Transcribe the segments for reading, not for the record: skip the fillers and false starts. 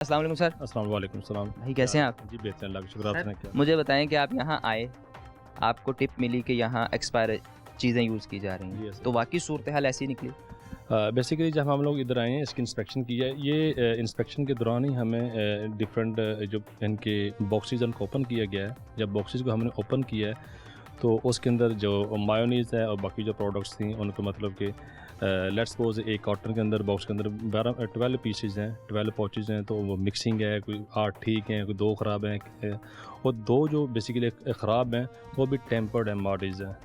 अस्सलाम वालेकुम सर। अस्सलाम वालेकुम सलाम। भाई कैसे हैं आप? जी बेहतर अल्लाह का शुक्र। सर, आपने क्या? मुझे बताएं कि आप यहाँ आए, आपको टिप मिली कि यहाँ एक्सपायर चीज़ें यूज़ की जा रही जी हैं, सर। तो वाकई सूरत हाल ऐसी निकली? बेसिकली जब हम लोग इधर आए हैं, इसकी इंस्पेक्शन की है। ये इंस्पेक्शन के दौरान ही हमें डिफरेंट जो इनके बॉक्सेस उनको ओपन किया गया है। जब बॉक्सेस को हमने ओपन किया है तो उसके अंदर जो मायोनीज़ है और बाकी जो प्रोडक्ट्स थी उनको मतलब कि लेट्स सपोज एक कॉटन के अंदर बॉक्स के अंदर 12 पीसेज हैं, 12 पाउचेज हैं, तो वो मिक्सिंग है, कोई 8 ठीक हैं, कोई 2 ख़राब हैं, और 2 जो बेसिकली ख़राब हैं वो भी टेम्पर्ड एमआरडीज़ हैं।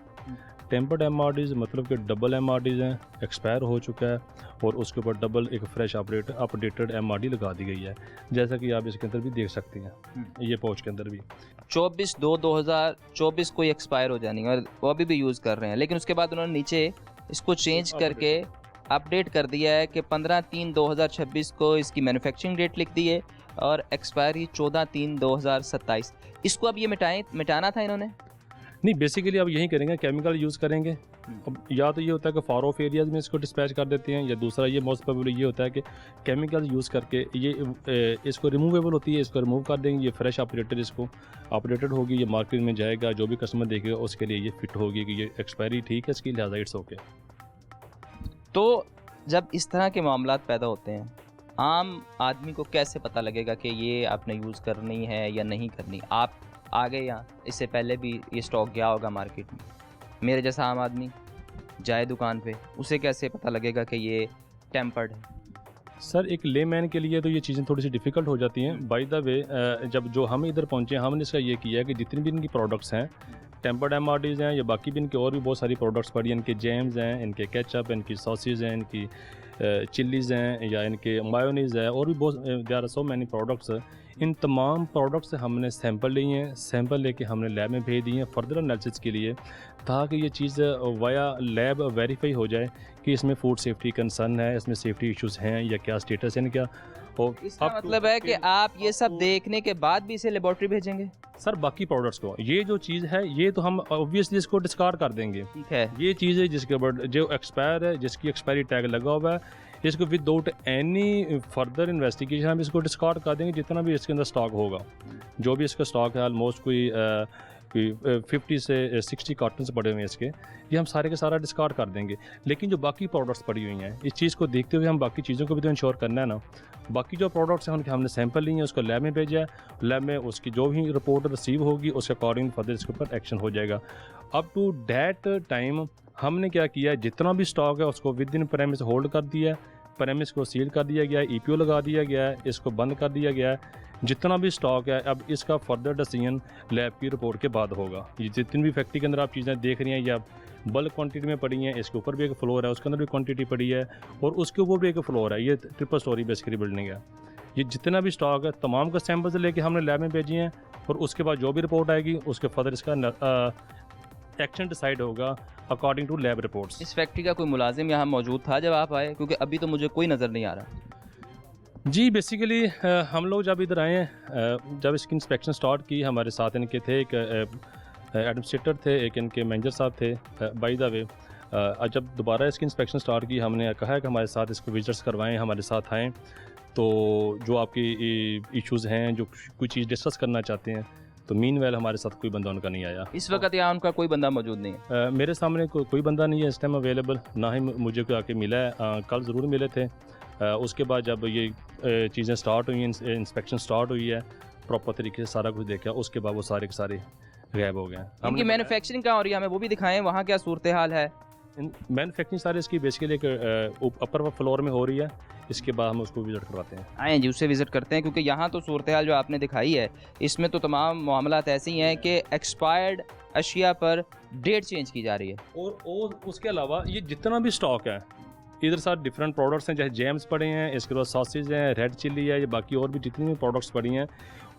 टेम्पर्ड एमआरडीज़ मतलब कि डबल एमआरडीज़ हैं, एक्सपायर हो चुका है और उसके ऊपर डबल एक फ्रेश अपडेटेड एमआरडी लगा दी गई है, जैसा कि आप इसके अंदर भी देख सकते हैं। ये पाउच के अंदर भी 24/2/2024 को एक्सपायर हो जानी है और वो अभी भी यूज़ कर रहे हैं, लेकिन उसके बाद उन्होंने नीचे इसको चेंज करके अपडेट कर दिया है कि 15/3/2026 को इसकी मैन्युफैक्चरिंग डेट लिख दी है और एक्सपायरी 14/3/2027। इसको अब ये मिटाना था इन्होंने? नहीं, बेसिकली अब यही करेंगे, केमिकल यूज़ करेंगे। अब या तो ये होता है कि फार ऑफ एरियाज़ में इसको डिस्पैच कर देते हैं, या दूसरा ये मोस्ट प्रोबेबली ये होता है कि केमिकल यूज़ करके ये इसको रिमूवेबल होती है, इसको रिमूव कर देंगे। ये फ्रेश ऑपरेटेड इसको ऑपरेटेड होगी, ये मार्केट में जाएगा, जो भी कस्टमर देखेगा उसके लिए ये फिट होगी कि ये एक्सपायरी ठीक है इसकी, लिहाजा इट्स ओके। तो जब इस तरह के मामलात पैदा होते हैं, आम आदमी को कैसे पता लगेगा कि ये आपने यूज़ करनी है या नहीं करनी? आप आ गए यहाँ, इससे पहले भी ये स्टॉक गया होगा मार्केट में, मेरे जैसा आम आदमी जाए दुकान पे, उसे कैसे पता लगेगा कि ये टेम्पर्ड है? सर, एक लेमैन के लिए तो ये चीज़ें थोड़ी सी डिफ़िकल्ट हो जाती हैं। बाय द वे जब जो हम इधर पहुँचे, हमने इसका ये किया है कि जितनी भी इनकी प्रोडक्ट्स हैं, टेम्पर्ड एमआरडीज़ हैं या बाकी भी इनके और भी बहुत सारी प्रोडक्ट्स पड़ी हैं, इनके जैम्स हैं, इनके केचप, इनकी सॉसेज हैं, इनकी चिल्लीज़ हैं, या इनके मायोनीज़ है, और भी बहुत there are so many products. इन तमाम प्रोडक्ट्स से हमने सैंपल लिए हैं, सैंपल लेके हमने लैब में भेज दिए हैं फर्दर एनालिसिस के लिए, ताकि ये चीज़ वाया लैब वेरीफाई हो जाए कि इसमें फूड सेफ्टी कंसर्न है, इसमें सेफ्टी इश्यूज़ हैं या क्या स्टेटस है इनका। और इसका मतलब है कि आप ये सब देखने के बाद भी इसे लेबोरेटरी भेजेंगे? सर, बाकी प्रोडक्ट्स को, ये जो चीज़ है ये तो हम ऑब्वियसली इसको डिस्कार्ड कर देंगे। ठीक है। ये चीज़ है जिसके ऊपर जो एक्सपायर है, जिसकी एक्सपायरी टैग लगा हुआ है, इसको विदाउट एनी फर्दर इन्वेस्टिगेशन हम इसको डिस्कार्ड कर देंगे। जितना भी इसके अंदर स्टॉक होगा, जो भी इसका स्टॉक है, ऑलमोस्ट कोई 50 से 60 कार्टन्स पड़े हुए हैं इसके, ये हम सारे के सारा डिस्कार्ड कर देंगे। लेकिन जो बाकी प्रोडक्ट्स पड़ी हुई हैं, इस चीज़ को देखते हुए हम बाकी चीज़ों को भी तो इंश्योर करना है ना। बाकी जो प्रोडक्ट्स हैं उनके हमने सैंपल लिए हैं, उसको लैब में भेजा है, लैब में उसकी जो भी रिपोर्ट रिसीव होगी उसके अकॉर्डिंग फर्दर इसके ऊपर एक्शन हो जाएगा। अप टू दैट टाइम हमने क्या किया है, जितना भी स्टॉक है उसको विद इन प्रेमिस होल्ड कर दिया है, प्रेमिस को सील कर दिया गया है, ईपीओ लगा दिया गया है, इसको बंद कर दिया गया है। जितना भी स्टॉक है अब इसका फर्दर डिसीजन लैब की रिपोर्ट के बाद होगा। ये जितनी भी फैक्ट्री के अंदर आप चीज़ें देख रही हैं या बल्क क्वांटिटी में पड़ी हैं, इसके ऊपर भी एक फ्लोर है, उसके अंदर भी क्वांटिटी पड़ी है, और उसके ऊपर भी एक फ्लोर है। ये ट्रिपल स्टोरी बेसिकली बिल्डिंग है। ये जितना भी स्टॉक है तमाम का सैंपल्स लेके हमने लैब में भेजी हैं, और उसके बाद जो भी रिपोर्ट आएगी उसके फर्दर इसका एक्शन डिसाइड होगा अकॉर्डिंग टू लैब रिपोर्ट्स। इस फैक्ट्री का कोई मुलाजिम यहाँ मौजूद था जब आप आए? क्योंकि अभी तो मुझे कोई नज़र नहीं आ रहा। जी, बेसिकली हम लोग जब इधर आए हैं, जब इसकी इंस्पेक्शन स्टार्ट की, हमारे साथ इनके थे एक एडमिनिस्ट्रेटर थे, एक इनके मैनेजर साहब थे। बाय द वे जब दोबारा इसकी इंस्पेक्शन स्टार्ट की, हमने कहा है कि हमारे साथ इसको विजिट्स करवाएं, हमारे साथ आएँ, तो जो आपकी इश्यूज़ हैं, जो कोई चीज़ डिस्कस करना चाहते हैं, तो मीनवेल हमारे साथ कोई बंदा उनका नहीं आया। इस वक्त यहाँ उनका कोई बंदा मौजूद नहीं है? मेरे सामने कोई बंदा नहीं है इस टाइम अवेलेबल, ना ही मुझे कोई आके मिला है। कल ज़रूर मिले थे। उसके बाद जब ये चीज़ें स्टार्ट हुई, इंस्पेक्शन स्टार्ट हुई है, प्रॉपर तरीके से सारा कुछ देखा, उसके बाद वो सारे के सारे गायब हो गए। इनकी मैन्युफैक्चरिंग कहाँ हो रही है, हमें वो भी दिखाएं, वहाँ क्या सूरत हाल है? मैन्युफैक्चरिंग सारे इसकी बेसिकली एक अपर फ्लोर में हो रही है। इसके बाद हम उसको विजिट करवाते हैं। आएँ जी, उससे विज़िट करते हैं, क्योंकि यहाँ तो सूरत हाल जो आपने दिखाई है, इसमें तो तमाम मामलात ऐसे ही हैं कि एक्सपायर्ड अशिया पर डेट चेंज की जा रही है। और उसके अलावा ये जितना भी स्टॉक है, इधर साथ डिफरेंट प्रोडक्ट्स हैं, जैसे जैम्स पड़े हैं, इसके बाद सॉसेज हैं, रेड चिल्ली है, ये बाकी और भी जितनी भी प्रोडक्ट्स पड़ी हैं,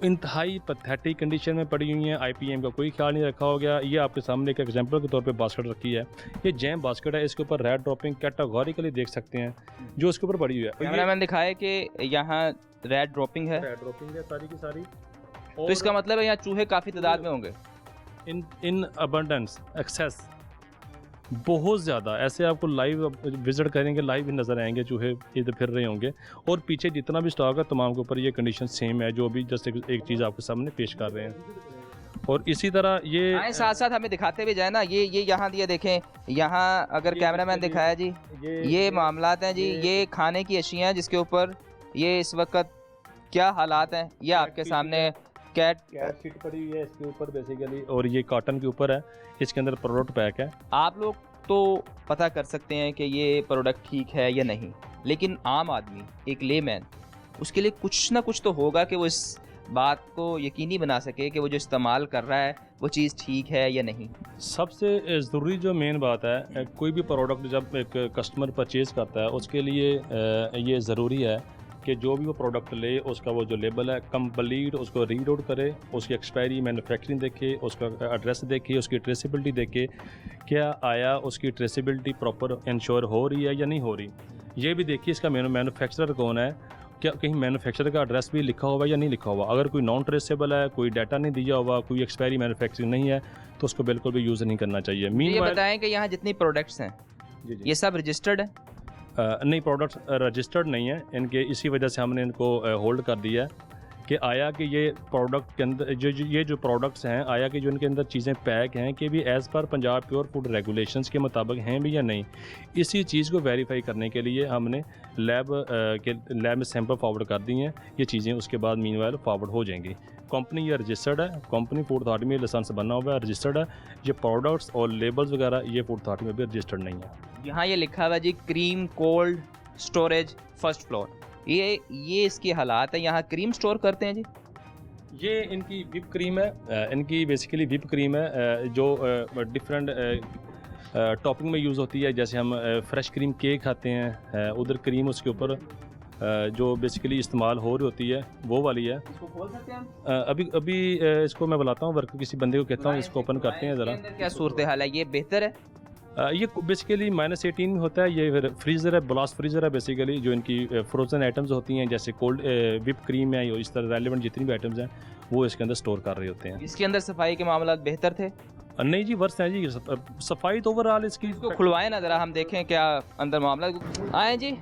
इंतहाई पैथेटिक कंडीशन में पड़ी हुई हैं। आईपीएम का कोई ख्याल नहीं रखा हो गया। ये आपके सामने एक एग्जांपल के तौर पे बास्केट रखी है, ये जैम बास्केट है, इसके ऊपर रेड ड्रॉपिंग कैटेगोरिकली देख सकते हैं जो इसके ऊपर पड़ी हुई है। कैमरामैन दिखाए कि यहाँ रेड ड्रॉपिंग है, रेड ड्रॉपिंग है सारी की सारी। तो इसका मतलब है यहाँ चूहे काफ़ी तादाद में होंगे। In abundance, excess. बहुत ज़्यादा ऐसे आपको लाइव विज़िट करेंगे, लाइव नज़र आएंगे चूहे इधर फिर रहे होंगे। और पीछे जितना भी स्टॉक है तमाम के ऊपर ये कंडीशन सेम है जो भी जस्ट एक चीज़ आपके सामने पेश कर रहे हैं। और इसी तरह ये साथ साथ हमें दिखाते भी जाए ना, ये यहाँ दिए देखें, यहाँ अगर कैमरामैन दिखाया जी, ये मामलात हैं जी, ये खाने की अशियाँ जिसके ऊपर ये इस वक्त क्या हालात हैं, ये आपके सामने कैट शीट पड़ी हुई है इसके ऊपर बेसिकली, और ये कॉटन के ऊपर है, इसके अंदर प्रोडक्ट पैक है। आप लोग तो पता कर सकते हैं कि ये प्रोडक्ट ठीक है या नहीं, लेकिन आम आदमी, एक लेमैन, उसके लिए कुछ ना कुछ तो होगा कि वो इस बात को यकीनी बना सके कि वो जो इस्तेमाल कर रहा है वो चीज़ ठीक है या नहीं। सबसे ज़रूरी जो मेन बात है, कोई भी प्रोडक्ट जब एक कस्टमर परचेज़ करता है उसके लिए ये ज़रूरी है कि जो भी वो प्रोडक्ट ले उसका वो जो लेबल है कंप्लीट उसको रीड आउट करे, उसकी एक्सपायरी, मैन्युफैक्चरिंग देखे, उसका एड्रेस देखे, उसकी ट्रेसिबिलिटी देखे, क्या आया उसकी ट्रेसिबिलिटी प्रॉपर इंश्योर हो रही है या नहीं हो रही। ये भी देखिए इसका मैन्युफैक्चरर कौन है, क्या कहीं मैन्युफैक्चरर का एड्रेस भी लिखा हुआ है या नहीं लिखा हुआ। अगर कोई नॉन ट्रेसेबल है, कोई डाटा नहीं दिया हुआ, कोई एक्सपायरी मैन्युफैक्चरिंग नहीं है तो उसको बिल्कुल भी यूज़ नहीं करना चाहिए। ये बताएं कि यहाँ जितनी प्रोडक्ट्स हैं ये सब रजिस्टर्ड है? नहीं, प्रोडक्ट्स रजिस्टर्ड नहीं है इनके, इसी वजह से हमने इनको होल्ड कर दिया है कि आया कि ये प्रोडक्ट के अंदर ये जो प्रोडक्ट्स हैं, आया कि जो इनके अंदर चीज़ें पैक हैं कि भी as per Punjab pure food regulations के मुताबिक हैं भी या नहीं। इसी चीज़ को वेरीफाई करने के लिए हमने लैब में सैंपल फॉरवर्ड कर दी हैं। ये चीज़ें उसके बाद मीनवाइल फॉरवर्ड हो जाएंगी। कंपनी ये रजिस्टर्ड है, कंपनी फूड अथॉरिटी में लाइसेंस बना हुआ है, रजिस्टर्ड है। ये प्रोडक्ट्स और लेबल्स वगैरह ये फूड अथॉरिटी में भी रजिस्टर्ड नहीं है। यहाँ ये लिखा हुआ है जी cream cold storage first floor, ये इसके हालात है। यहाँ क्रीम स्टोर करते हैं जी? ये इनकी विप क्रीम है, इनकी बेसिकली विप क्रीम है जो डिफरेंट टॉपिंग में यूज़ होती है। जैसे हम फ्रेश क्रीम केक खाते हैं, उधर क्रीम उसके ऊपर जो बेसिकली इस्तेमाल हो रही होती है वो वाली है। इसको खोल सकते हैं हम? अभी इसको मैं बुलाता हूँ वर्कर, किसी बंदे को कहता हूँ इसको ओपन करते हैं ज़रा। क्या सूरत हाल है, ये बेहतर है? ये बेसिकली -18 में होता है। ये फिर फ्रीज़र है, ब्लास्ट फ्रीज़र है बेसिकली, जो इनकी फ्रोज़न आइटम्स होती हैं जैसे कोल्ड विप क्रीम है, इस तरह रेलिवेंट जितनी भी आइटम्स हैं वो इसके अंदर स्टोर कर रहे होते हैं। इसके अंदर सफाई के मामला बेहतर थे? नहीं जी, वर्ष है जी, सफाई तो ओवरऑल इसकी। इसको खुलवाएं ना ज़रा, हम देखें क्या अंदर मामला। आए जी,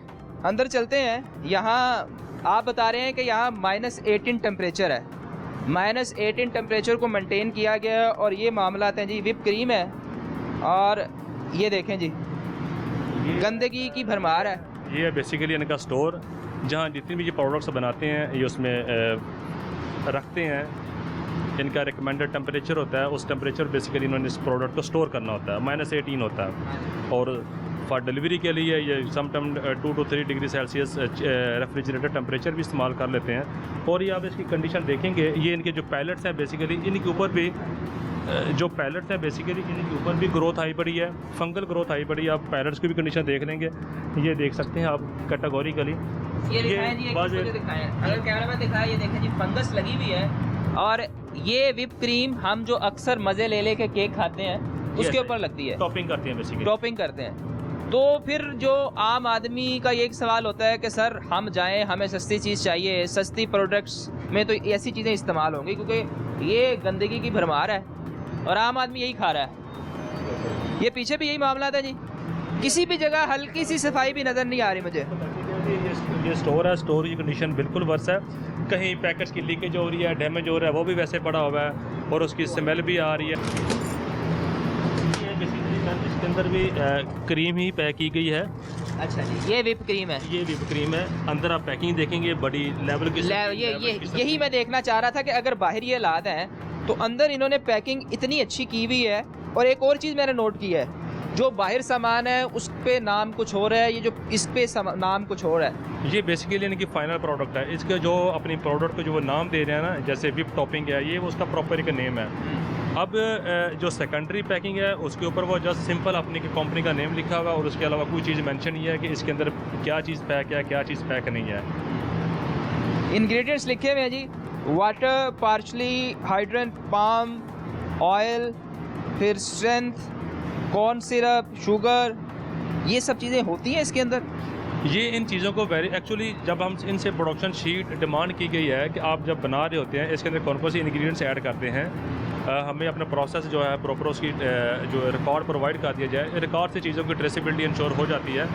अंदर चलते हैं। यहाँ आप बता रहे हैं कि यहाँ -18 टेम्परेचर है, -18 टेम्परेचर को मेंटेन किया गया है। और ये मामला हैं जी, विप क्रीम है और ये देखें जी गंदगी की भरमार है। ये है बेसिकली इनका स्टोर, जहाँ जितनी भी ये प्रोडक्ट्स बनाते हैं ये उसमें रखते हैं। इनका रिकमेंडेड टेम्परेचर होता है, उस टेम्परेचर बेसिकली इन्होंने इस प्रोडक्ट को स्टोर करना होता है। -18 होता है। और फॉर डिलीवरी के लिए ये some time 2 to 3 degree Celsius refrigerator temperature भी इस्तेमाल कर लेते हैं। और ये आप इसकी कंडीशन देखेंगे, ये इनके जो पैलेट्स हैं बेसिकली इनके ऊपर भी जो पैलेट्स हैं बेसिकली इनके ऊपर भी ग्रोथ आई पड़ी है, फंगल ग्रोथ आई पड़ी है। आप पैलेट्स की भी कंडीशन देख लेंगे, ये देख सकते हैं आप कैटेगोरिकली। ये दिखाएं जी, दिखाएं, अगर कैमरा में दिखाएं, ये देखें जी फंगस लगी हुई है। और ये विप क्रीम हम जो अक्सर मज़े ले लेके केक खाते हैं उसके ऊपर लगती है, टॉपिंग करते हैं बेसिकली, टॉपिंग करते हैं। तो फिर जो आम आदमी का ये एक सवाल होता है कि सर हम जाएं, हमें सस्ती चीज़ चाहिए, सस्ती प्रोडक्ट्स में तो ऐसी चीज़ें इस्तेमाल होंगी क्योंकि ये गंदगी की भरमार है और आम आदमी यही खा रहा है। ये पीछे भी यही मामला था जी, किसी भी जगह हल्की सी सफाई भी नज़र नहीं आ रही मुझे। ये स्टोर है, स्टोर की कंडीशन बिल्कुल वर्स है। कहीं पैकेट्स की लीकेज हो रही है, डैमेज हो रहा है, वो भी वैसे पड़ा हुआ है और उसकी स्मेल भी आ रही है। इसके अंदर भी क्रीम ही पैक की गई है। अच्छा जी, ये विप क्रीम है? ये विप क्रीम है। अंदर आप पैकिंग देखेंगे बड़ी लेवल की। यही मैं देखना चाह रहा था कि अगर बाहर ये लाद हैं तो अंदर इन्होंने पैकिंग इतनी अच्छी की हुई है। और एक और चीज़ मैंने नोट की है, जो बाहर सामान है उस पे नाम कुछ और है, ये जो इस पे नाम कुछ और है। ये बेसिकली इनकी फाइनल प्रोडक्ट है। इसके जो अपनी प्रोडक्ट को जो वो नाम दे रहे हैं ना, जैसे विप टॉपिंग है, ये उसका प्रॉपर एक नेम है। अब जो सेकेंडरी पैकिंग है उसके ऊपर वो जस्ट सिंपल अपनी कंपनी का नेम लिखा हुआ है और उसके अलावा कोई चीज़ मेंशन नहीं है कि इसके अंदर क्या चीज़ पैक है, क्या चीज़ पैक नहीं है। इंग्रेडिएंट्स लिखे हुए हैं जी, वाटर, पार्चली, हाइड्रेंट, पाम ऑयल, फिर स्ट्रेंथ, कॉर्न सिरप, शुगर, ये सब चीज़ें होती हैं इसके अंदर। ये इन चीज़ों को एक्चुअली जब हम इनसे प्रोडक्शन शीट डिमांड की गई है कि आप जब बना रहे होते हैं इसके अंदर कौन कौन से इंग्रेडिएंट्स ऐड करते हैं, हमें अपना प्रोसेस जो है प्रॉपर उसकी जो रिकॉर्ड प्रोवाइड कर दिया जाए, रिकॉर्ड से चीज़ों की ट्रेसिबिलिटी इंश्योर हो जाती है।